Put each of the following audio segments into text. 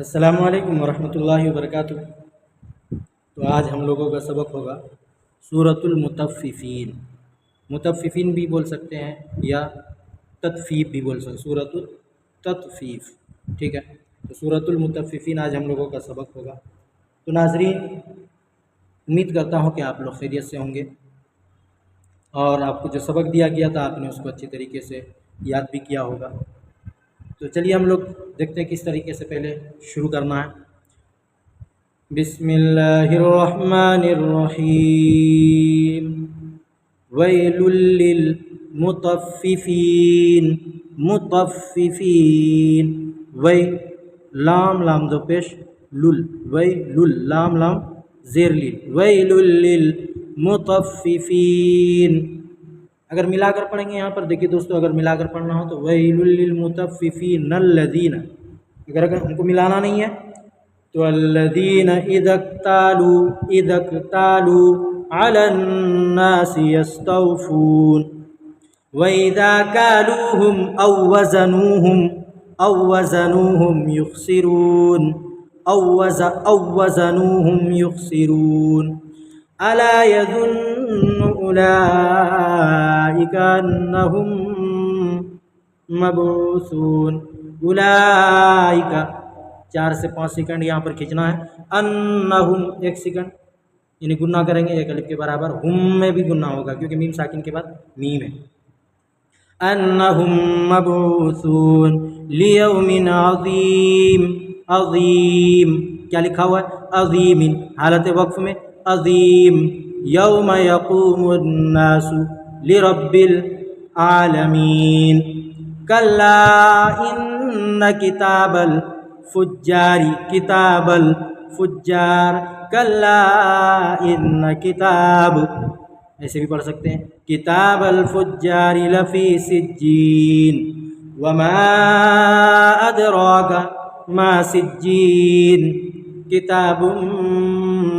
अस्सलामु अलैकुम वरहमतुल्लाहि वबरकातुह। तो आज हम लोगों का सबक होगा सूरतुल मुतफ़्फ़िफ़ीन। मुतफ़्फ़िफ़ीन भी बोल सकते हैं या तत्फ़ीफ़ भी बोल सकते हैं, सूरतुल तत्फ़ीफ़। ठीक है, तो सूरतुल मुतफ़्फ़िफ़ीन आज हम लोगों का सबक होगा। तो नाज़रीन, उम्मीद करता हूँ कि आप लोग खैरियत से होंगे और आपको जो सबक दिया गया था आपने उसको अच्छी तरीके से याद भी किया होगा। तो चलिए हम लोग देखते हैं किस तरीके से पहले शुरू करना है। बिस्मिल्लाहिर्रहमानिर्रहीम। वैलुल लिल मुतफ़्फ़िफ़ीन। मुतफ़्फ़िफ़ीन, वै लाम लाम दो पेश लुल, वैलुल लाम लाम ज़ेर लिल, वैलुल लिल मुतफ़्फ़िफ़ीन। अगर मिलाकर पढ़ेंगे यहाँ पर देखिए दोस्तों, अगर मिलाकर पढ़ना हो तो वैलुल लिल मुतफ़्फ़िफ़ीन अल्लज़ीना। अगर हमको मिलाना नहीं है तो अल्लज़ीना इज़क्तालू अलन्नासि यस्तौफ़ून व इज़ा कालूहुम अव वज़नूहुम युख़सिरून अव वज़नूहुम युख़सिरून अला यज़ुन्नु उलाइका अन्नहुम मबऊसून। उलाइका 4 से 5 सेकंड यहाँ पर खींचना है। अन्नहुम 1 सेकंड, यानी गुन्ना करेंगे एक अलिफ के बराबर। हुम में भी गुन्ना होगा क्योंकि मीम साकिन के बाद मीम है। अन्नहुम मबऊसून लियौमिन अज़ीम। अज़ीम क्या लिखा हुआ है? अज़ीमिन, हालत वक्फ में अज़ीम। यौम यक़ूमुन नासु लिरब्बिल आलमीन। कल्ला इन्न किताबल फुज्जारी, किताबल फुज्जार, कल्ला इन्न किताब, ऐसे भी पढ़ सकते हैं किताबल फुज्जारी लफ़ी सिज्जीन वमा अदराका मा सिज्जीन किताबुम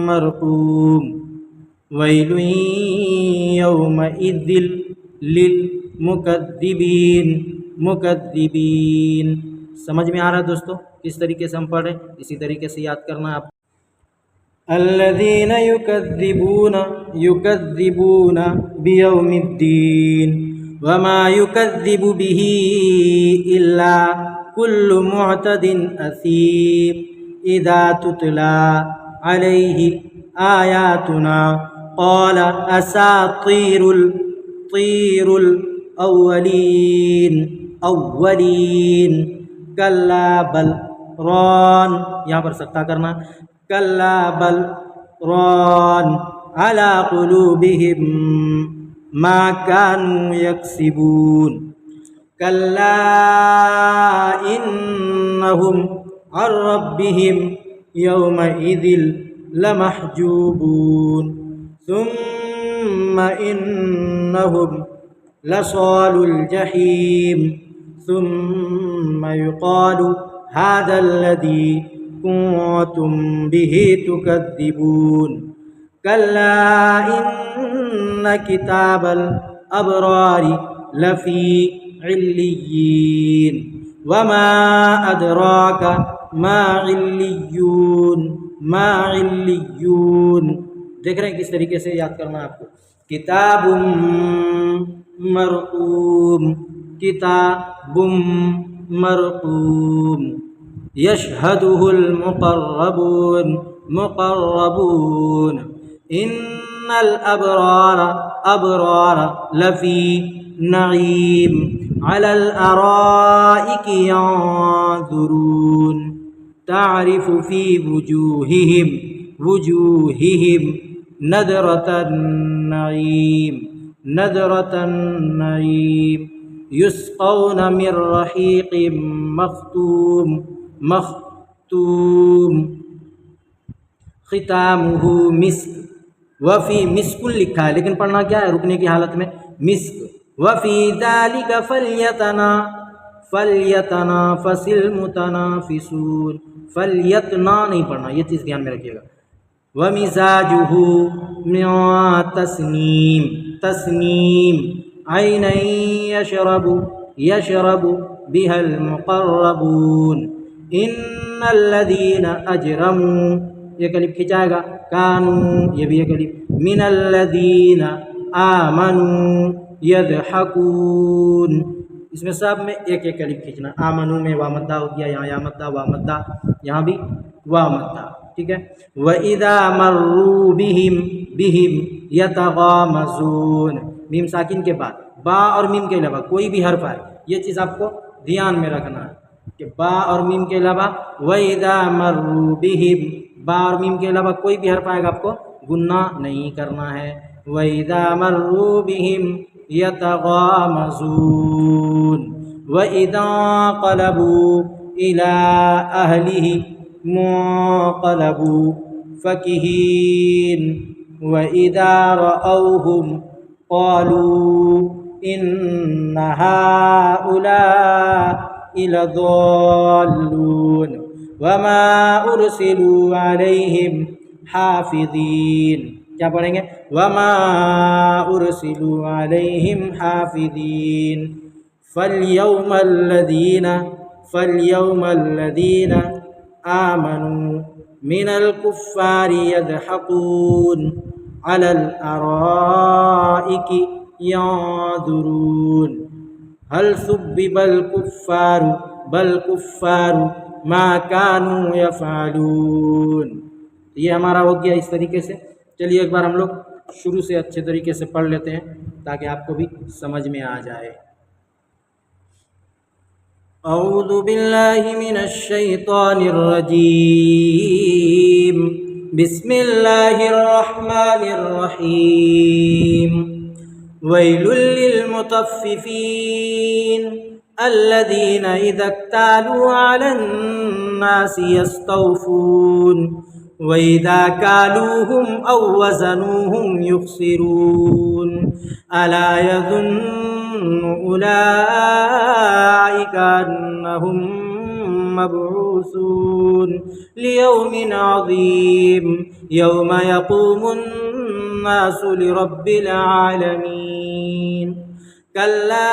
मरक़ूम वैलुन यौमइज़िल लिल मुकद्दिबीन। मुकद्दिबीन समझ में आ रहा है दोस्तों किस तरीके से हम पढ़ रहे हैं? इसी तरीके से याद करना है आप। अल्लज़ीना युकद्दिबून बियौमिद्दीन वमा युकद्दिबु बिही इल्ला कुल्लु मुअतदिन असीम इज़ा तुतला अलैहि आयातुना क़ाला असातीरुल अव्वलीन कल्ला बल रॉन, यहाँ पर सख्ता करना, कल्ला बल रॉन अला कुलूबिहिम मा कानू यक्सिबून कल्ला इन्नहुम अन रब्बिहिम यौमइज़िल लमहजूबून सुम्मा इन्नहुम लसालुल जहीम सुम्मा युक़ालु हाज़ाल्लज़ी कुन्तुम बिही तुकद्दिबून कल्ला इन्न किताबल अबरारी लफ़ी इल्लिय्यीन वमा अदराका मा इल्लिय्यून। मा इल्लिय्यून देख रहे हैं किस तरीके से याद करना है आपको। किताबुम मरक़ूम, किताबुम मरक़ूम यशहदुहुल मुक़र्रबून। मुक़र्रबून इन्नल अबरार लफ़ी नईम अलल अराइकि यंज़ुरून तारिफ़ु फ़ी वुजूहिहिम नज़रतन नईम युस्क़ौन मिन रहीक़िम मख़्तूम ख़ितामुहु मिस्क वफ़ी मिस्कुल लिखा है लेकिन पढ़ना क्या है? रुकने की हालत में मिस्क। वफ़ी ज़ालिका फ़ल्यतनाफ़सिल मुतनाफ़िसून। फ़ल्यतना नहीं पढ़ना, ये चीज़ ध्यान में रखिएगा। वमिज़ाजुहु मिन तस्नीम। तस्नीम ऐनन यशरबु बिहल मुक़र्रबून इन्नल्लदीन अजरमू, एक अलिफ खिंचाएगा, कानू, ये भी एक अलिफ, मिनल्लदीन आमनू यदहकून, इसमें सब में एक एक अलिफ खींचना। आमनू में वा मद्दा हो गया, यहाँ या मद्दा वा मद्दा, यहाँ भी वा मद्दा, ठीक है। व इदा मर्रू बिहिम बिहिम यतगामज़ून, मीम साकिन के बाद बा और मीम के अलावा कोई भी हर्फ आए, ये चीज़ आपको ध्यान में रखना है कि बा और मीम के अलावा व इदा मर्रू बिहिम, बा और मीम के अलावा कोई भी हर्फ आएगा आपको गुन्ना नहीं करना है। व इदा मर्रू बिहिम यतगामज़ून व इदा क़लबू इला अहलिही मुक़लबू फ़कीहीन व इदा रअौहुम क़ालू इन्न हाउलाइ लज़ाल्लून वमा उरसिलू अलैहिम हाफ़िज़ीन, क्या पढ़ेंगे, वमा उरसिलू अलैहिम हाफ़िज़ीन फ़ल्यौमल्लज़ीना आमनू मिनल कुफ़्फ़ारि यज़हकून अलल अराइकि यांज़ुरून हल सुब्बिबल कुफ़्फ़ारु बल कुफ़्फ़ारु मा कानू यफ़अलून। ये हमारा हो गया इस तरीके से। चलिए एक बार हम लोग शुरू से अच्छे तरीके से पढ़ लेते हैं ताकि आपको भी समझ में आ जाए। औज़ु बिल्लाहि मिनश शैतानिर रजीम, बिस्मिल्लाहिर रहमानिर रहीम। वैलुल लिल मुतफ्फिफीन अल्लज़ीना इज़ा इक्तालू अलन नासि यस्तौफून व इज़ा कालूहुम औ वज़नूहुम युख़सिरून अला यज़ुन्नु उलाइका अन्नहुम मबऊसून लियौमिन अज़ीम यौम यक़ूमुन नासु लिरब्बिल आलमीन। कल्ला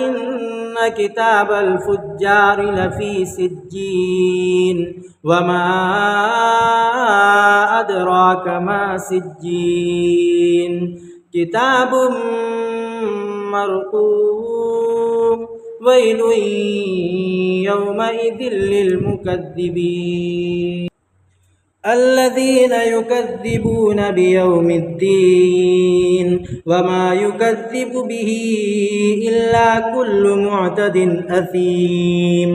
इन्न किताबल फुज्जारि लफ़ी सिज्जीन वमा अदराक मा सिज्जीन किताबुम मरक़ूम वैलुन यौमइज़िन लिल मुकज़्ज़िबीन الذين يكذبون بيوم الدين وما يكذب به إلا كل معتد أثيم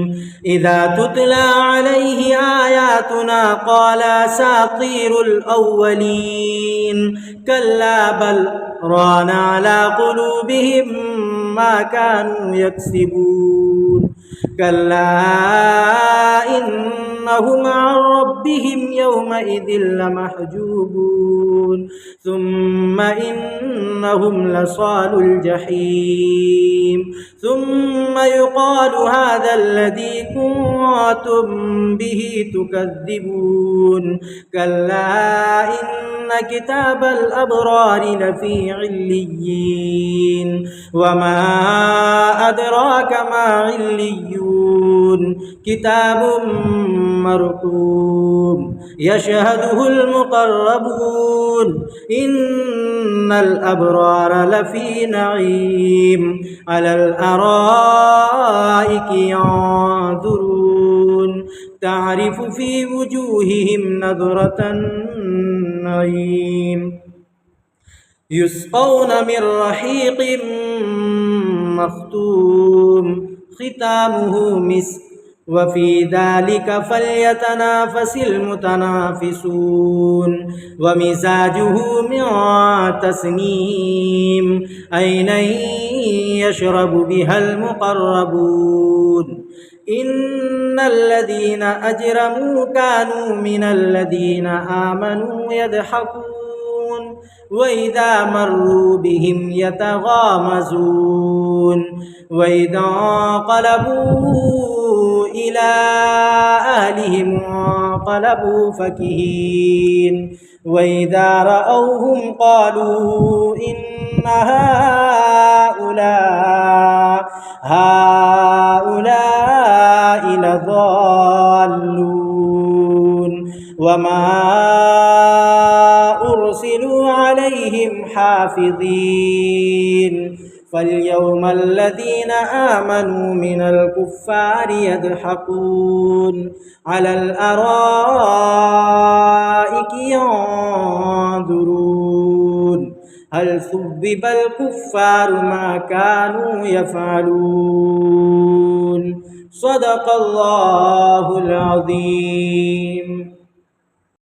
إذا تتلى عليه آياتنا قال أساطير الأولين كلا بل ران على قلوبهم ما كانوا يكسبون كلا إنهم عن ربهم يومئذ لمحجوبون ثم إنهم لصالو الجحيم ثم يقال هذا الذي كنتم به تكذبون كلا إن كتاب الأبرار لفي عليين وما أدراك ما عليون كتاب مرقوم يشهده المقربون إن الأبرار لفي نعيم على الأرائك ينظرون تعرف في وجوههم نظرة النعيم يسقون من رحيق مختوم ختامه مسك وفي ذلك فليتنافس المتنافسون ومزاجه من تسنيم عينا يشرب بها المقربون إن الذين أجرموا كانوا من الذين آمنوا يضحكون وإذا مروا بهم يتغامزون وإذا انقلبوا إلى أهلهم انقلبوا فكهين وإذا رأوهم قالوا إن هؤلاء لضالون ضالون وما أرسلوا عليهم حافظين فاليوم الذين آمنوا من الكفار يضحكون على الأرائك ينظرون هل ثُبِّبَ الكفار ما كانوا يفعلون صدق الله العظيم.